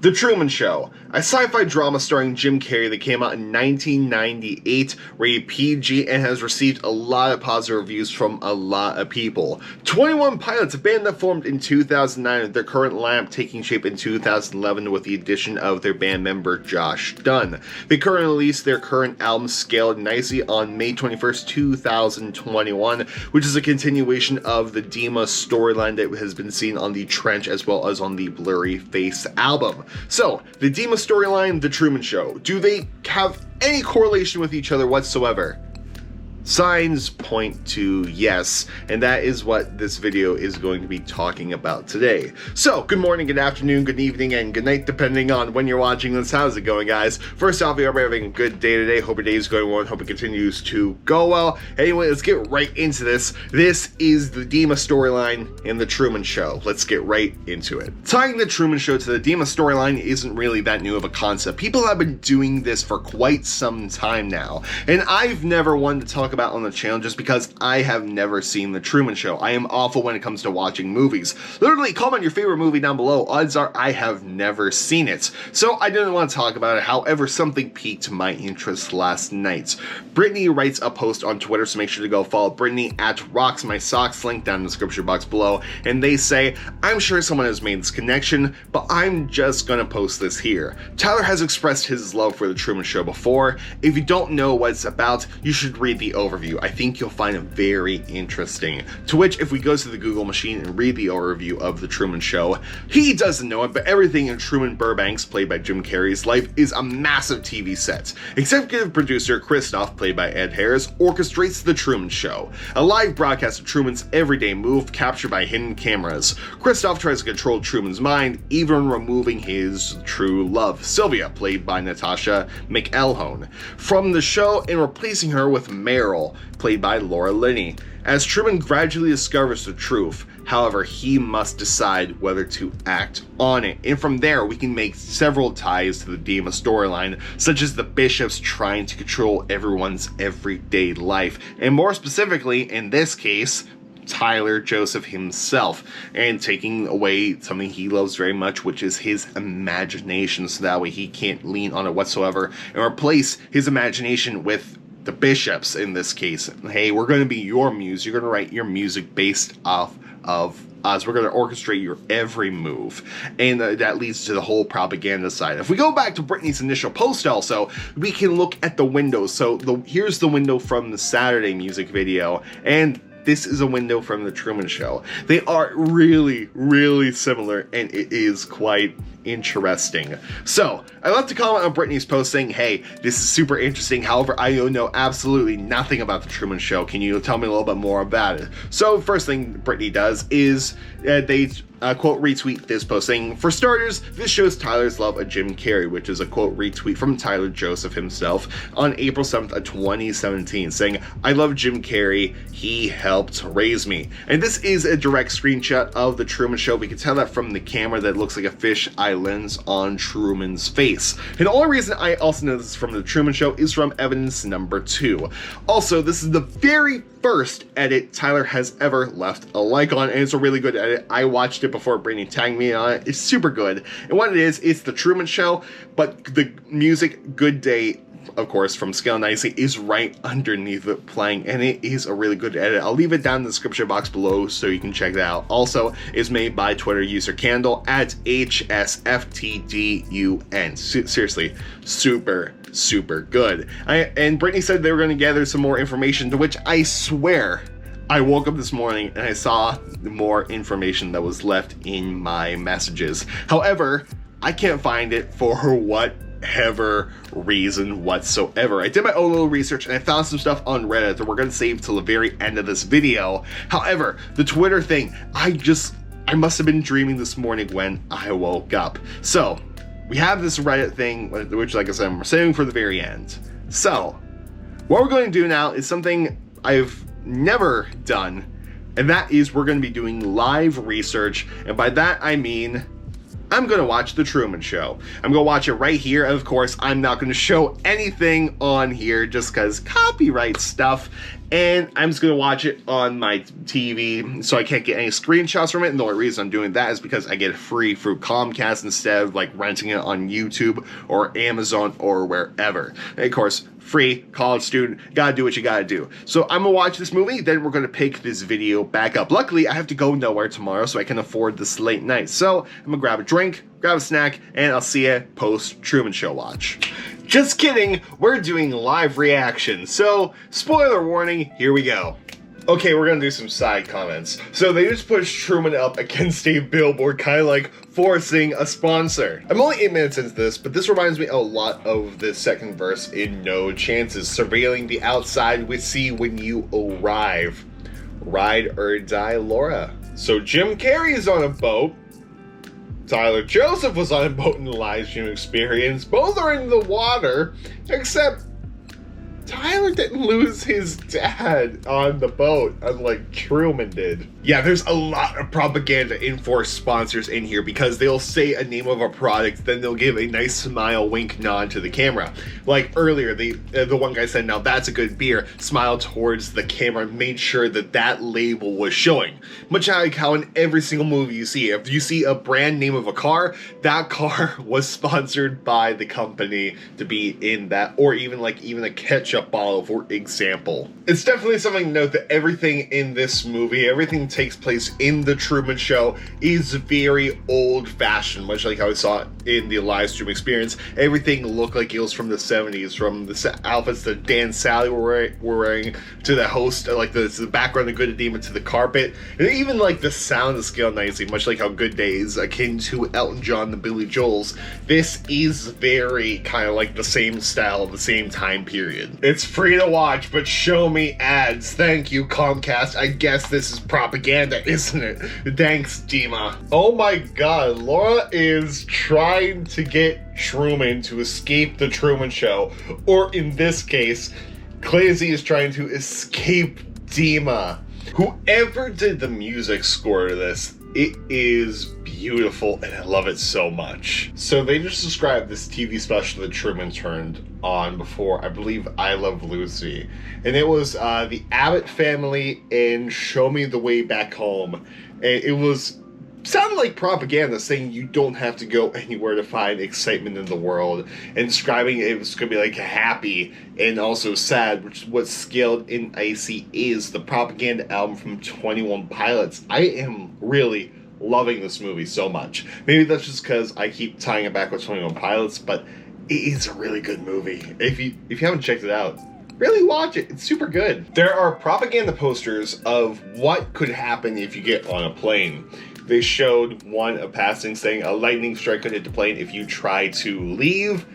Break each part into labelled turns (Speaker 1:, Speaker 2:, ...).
Speaker 1: The Truman Show, a sci-fi drama starring Jim Carrey that came out in 1998, rated PG, and has received a lot of positive reviews from a lot of people. 21 Pilots, a band that formed in 2009, with their current lineup taking shape in 2011 with the addition of their band member Josh Dunn. They currently released their current album Scaled Nicely on May 21st, 2021, which is a continuation of the Dema storyline that has been seen on the Trench as well as on the Blurry Face album. So, the Dema storyline, The Truman Show, do they have any correlation with each other whatsoever? Signs point to yes, and that is what this video is going to be talking about today. So, good morning, good afternoon, good evening, and good night, depending on when you're watching this. How's it going, guys? First off, we hope you're having a good day today. Hope your day is going well, and hope it continues to go well. Anyway, let's get right into this. This is the Dema storyline in The Truman Show. Let's get right into it. Tying The Truman Show to the Dema storyline isn't really that new of a concept. People have been doing this for quite some time now, and I've never wanted to talk about on the channel just because I have never seen The Truman Show. I am awful when it comes to watching movies. Literally, comment your favorite movie down below. Odds are I have never seen it. So I didn't want to talk about it. However, something piqued my interest last night. Brittany writes a post on Twitter, so make sure to go follow Brittany at RocksMySocks, link down in the description box below. And they say, I'm sure someone has made this connection, but I'm just gonna post this here. Tyler has expressed his love for The Truman Show before. If you don't know what it's about, you should read the overview. I think you'll find it very interesting. To which, if we go to the Google machine and read the overview of The Truman Show, he doesn't know it, but everything in Truman Burbank's, played by Jim Carrey's, life is a massive TV set. Executive producer Christoph, played by Ed Harris, orchestrates The Truman Show, a live broadcast of Truman's everyday move captured by hidden cameras. Christoph tries to control Truman's mind, even removing his true love, Sylvia, played by Natasha McElhone, from the show and replacing her with Meryl, played by Laura Linney, as Truman gradually discovers the truth. However, he must decide whether to act on it. And from there, we can make several ties to the Dema storyline, such as the bishops trying to control everyone's everyday life. And more specifically, in this case, Tyler Joseph himself, and taking away something he loves very much, which is his imagination, so that way he can't lean on it whatsoever, and replace his imagination with the bishops in this case. Hey, we're going to be your muse. You're going to write your music based off of us. We're going to orchestrate your every move. And that leads to the whole propaganda side. If we go back to Brittany's initial post also, we can look at the windows. So here's the window from the Saturday music video, and this is a window from The Truman Show. They are really, really similar, and it is quite interesting. So, I left a comment on Brittany's post saying, hey, this is super interesting, however, I know absolutely nothing about The Truman Show. Can you tell me a little bit more about it? So, first thing Brittany does is they quote retweet this post saying, for starters, this shows Tyler's love of Jim Carrey, which is a quote retweet from Tyler Joseph himself on April 7th of 2017, saying, I love Jim Carrey, he helped raise me. And this is a direct screenshot of The Truman Show. We can tell that from the camera that looks like a fisheye lens on Truman's face. And the only reason I also know this is from The Truman Show is from evidence number 2. Also, this is the very first edit Tyler has ever left a like on, and it's a really good edit. I watched it before Brittany tagged me on it. It's super good. And what it is, it's The Truman Show, but the music Good Day, of course, from Scale Nicely, is right underneath it playing, and it is a really good edit. I'll leave it down in the description box below so you can check that out. Also, is made by Twitter user Candle at HSFTDUN. Seriously, super good. And Brittany said they were going to gather some more information, to which I swear I woke up this morning and I saw more information that was left in my messages. However, I can't find it for whatever reason whatsoever. I did my own little research and I found some stuff on Reddit that we're going to save till the very end of this video. However, the Twitter thing, I must have been dreaming this morning when I woke up. So, we have this Reddit thing, which, like I said, we're saving for the very end. So, what we're going to do now is something I've never done, and that is we're going to be doing live research, and by that I mean I'm going to watch The Truman Show. I'm going to watch it right here, and of course I'm not going to show anything on here just because copyright stuff, and I'm just gonna watch it on my TV, so I can't get any screenshots from it. And the only reason I'm doing that is because I get it free through Comcast instead of like renting it on YouTube or Amazon or wherever. And of course, free, college student, gotta do what you gotta do. So I'm gonna watch this movie, then we're gonna pick this video back up. Luckily, I have to go nowhere tomorrow, so I can afford this late night. So I'm gonna grab a drink, grab a snack, and I'll see you post Truman Show watch. Just kidding, we're doing live reaction. So, spoiler warning, here we go. Okay, we're gonna do some side comments. So they just pushed Truman up against a billboard, kind of like forcing a sponsor. I'm only 8 minutes into this, but this reminds me a lot of the second verse in No Chances. Surveilling the outside we see when you arrive. Ride or die, Laura. So Jim Carrey is on a boat. Tyler Joseph was on a boat in the live stream experience. Both are in the water, except Tyler didn't lose his dad on the boat, unlike Truman did. Yeah, there's a lot of propaganda in for sponsors in here because they'll say a name of a product, then they'll give a nice smile, wink, nod to the camera. Like earlier, the one guy said, "Now that's a good beer," smiled towards the camera, made sure that that label was showing. Much like how in every single movie you see, if you see a brand name of a car, that car was sponsored by the company to be in that, or even a ketchup bottle, for example. It's definitely something to note that everything in this movie, everything takes place in the Truman Show, is very old-fashioned, much like how we saw it in the live stream experience. Everything looked like it was from the 70s, from the outfits that Dan and Sally were wearing, to the host, like the background of Goodnight Dema, to the carpet, and even like the sound is scaled nicely, much like how Good Day is akin to Elton John and Billy Joel's. This is very kind of like the same style, the same time period. It's free to watch, but show me ads. Thank you, Comcast. I guess this is propaganda, isn't it? Thanks, Dema. Oh my god, Laura is trying to get Truman to escape the Truman Show. Or in this case, Clancy is trying to escape Dema. Whoever did the music score to this, it is beautiful and I love it so much. So they just described this TV special that Truman turned on before, I believe, I Love Lucy. And it was the Abbott family in Show Me the Way Back Home. And it was sounded like propaganda, saying you don't have to go anywhere to find excitement in the world, and describing it was going to be like happy and also sad, which is what Scaled in Icy is, the propaganda album from 21 Pilots. I am really loving this movie so much. Maybe that's just because I keep tying it back with 21 Pilots, but it is a really good movie. If you haven't checked it out, really watch it. It's super good. There are propaganda posters of what could happen if you get on a plane. They showed one of passing saying a lightning strike could hit the plane if you try to leave.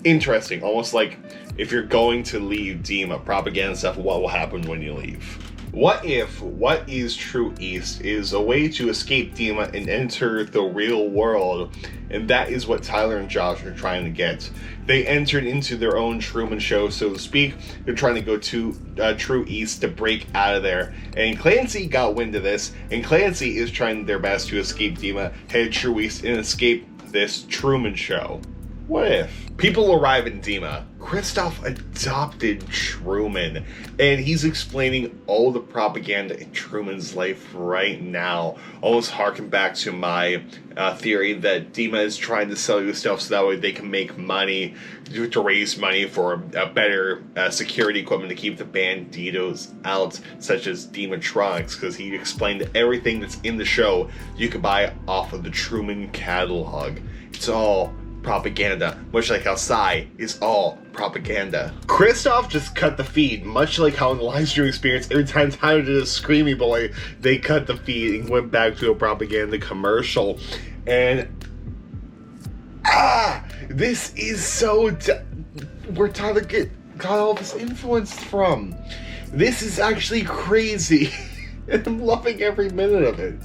Speaker 1: Interesting. Almost like if you're going to leave Dema, propaganda stuff, what will happen when you leave? What if what is True East is a way to escape Dema and enter the real world, and that is what Tyler and Josh are trying to get. They entered into their own Truman Show, so to speak. They're trying to go to True East to break out of there, and Clancy got wind of this, and Clancy is trying their best to escape Dema, head True East, and escape this Truman Show. What if? People arrive in Dema. Kristoff adopted Truman, and he's explaining all the propaganda in Truman's life right now. Almost harken back to my theory that Dema is trying to sell you stuff so that way they can make money, to raise money for better security equipment to keep the banditos out, such as Dematronics, because he explained everything that's in the show you can buy off of the Truman catalog. It's all propaganda, much like how Psy is all propaganda. Kristoff just cut the feed, much like how in the live stream experience, every time Tyler did a Screamy Boy, they cut the feed and went back to a propaganda commercial. And this is so where Tyler got all this influence from. This is actually crazy, and I'm loving every minute of it.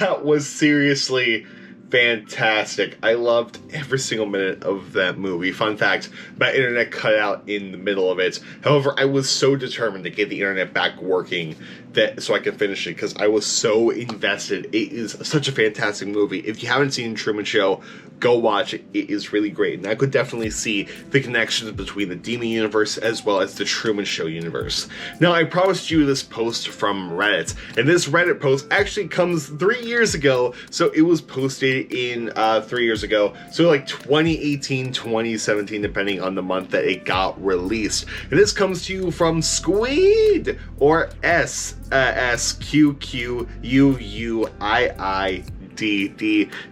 Speaker 1: that was seriously fantastic. I loved every single minute of that movie. Fun fact, my internet cut out in the middle of it. However, I was so determined to get the internet back working so I could finish it because I was so invested. It is such a fantastic movie. If you haven't seen Truman Show, go watch it. It is really great. And I could definitely see the connections between the Dema universe as well as the Truman Show universe. Now, I promised you this post from Reddit, and this Reddit post actually comes 3 years ago, so it was posted in 3 years ago, so like 2018, 2017, depending on the month that it got released. And this comes to you from Squid, or SQQUUIIDD,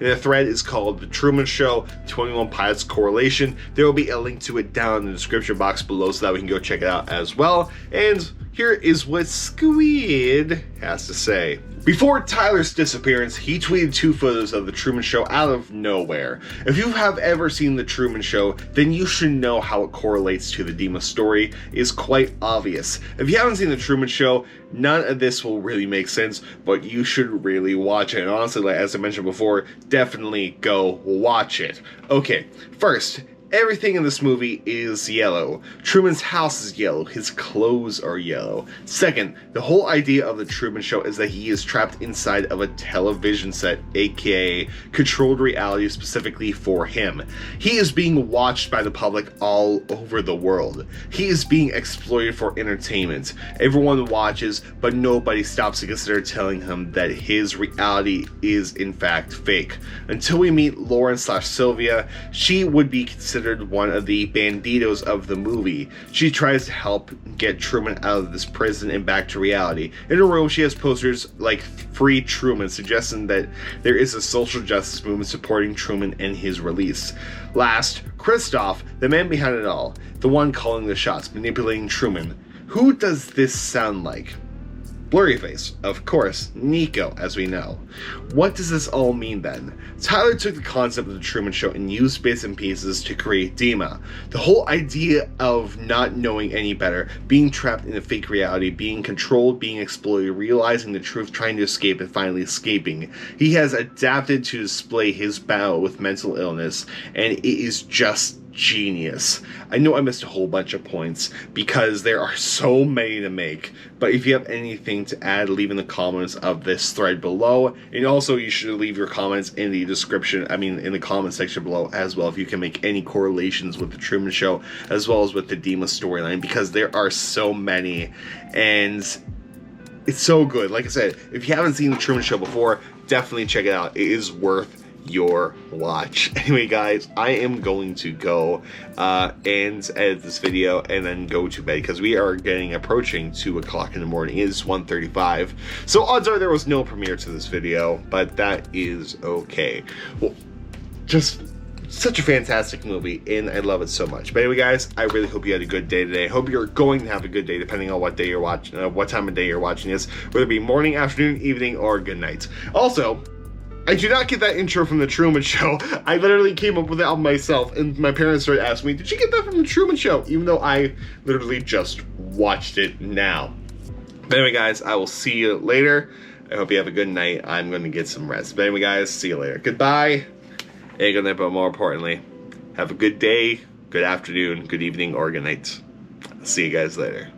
Speaker 1: and the thread is called The Truman Show 21 Pilots Correlation. There will be a link to it down in the description box below so that we can go check it out as well. And here is what Squid has to say. Before Tyler's disappearance, he tweeted 2 photos of The Truman Show out of nowhere. If you have ever seen The Truman Show, then you should know how it correlates to the Dema story. It's quite obvious. If you haven't seen The Truman Show, none of this will really make sense, but you should really watch it. And honestly, like, as I mentioned before, definitely go watch it. Okay, first, everything in this movie is yellow. Truman's house is yellow. His clothes are yellow. Second, the whole idea of The Truman Show is that he is trapped inside of a television set, aka controlled reality specifically for him. He is being watched by the public all over the world. He is being exploited for entertainment. Everyone watches, but nobody stops to consider telling him that his reality is in fact fake. Until we meet Lauren/Sylvia, she would be considered one of the banditos of the movie. She tries to help get Truman out of this prison and back to reality. In her room, she has posters like Free Truman, suggesting that there is a social justice movement supporting Truman and his release. Last, Christoph, the man behind it all, the one calling the shots, manipulating Truman. Who does this sound like? Blurryface, of course, Nico, as we know. What does this all mean then? Tyler took the concept of The Truman Show and used bits and pieces to create Dema. The whole idea of not knowing any better, being trapped in a fake reality, being controlled, being exploited, realizing the truth, trying to escape, and finally escaping. He has adapted to display his battle with mental illness, and it is just genius. I know I missed a whole bunch of points because there are so many to make, but if you have anything to add, leave in the comments of this thread below, and also you should leave your comments in the description, in the comment section below as well, if you can make any correlations with The Truman Show as well as with the Dema storyline, because there are so many, and it's so good. Like I said, if you haven't seen The Truman Show before, definitely check it out. It is worth your watch. Anyway, guys, I am going to go and edit this video and then go to bed because we are approaching 2 o'clock in the morning. It is 1:35, so odds are there was no premiere to this video, but that is okay. Well, just such a fantastic movie, and I love it so much. But anyway, guys, I really hope you had a good day today. I hope you're going to have a good day, depending on what day you're watching, what time of day you're watching this, whether it be morning, afternoon, evening, or good night. Also, I do not get that intro from The Truman Show. I literally came up with it on myself, and my parents started asking me, did you get that from The Truman Show? Even though I literally just watched it now. But anyway, guys, I will see you later. I hope you have a good night. I'm going to get some rest. But anyway, guys, see you later. Goodbye. And good night, but more importantly, have a good day, good afternoon, good evening, or good night. See you guys later.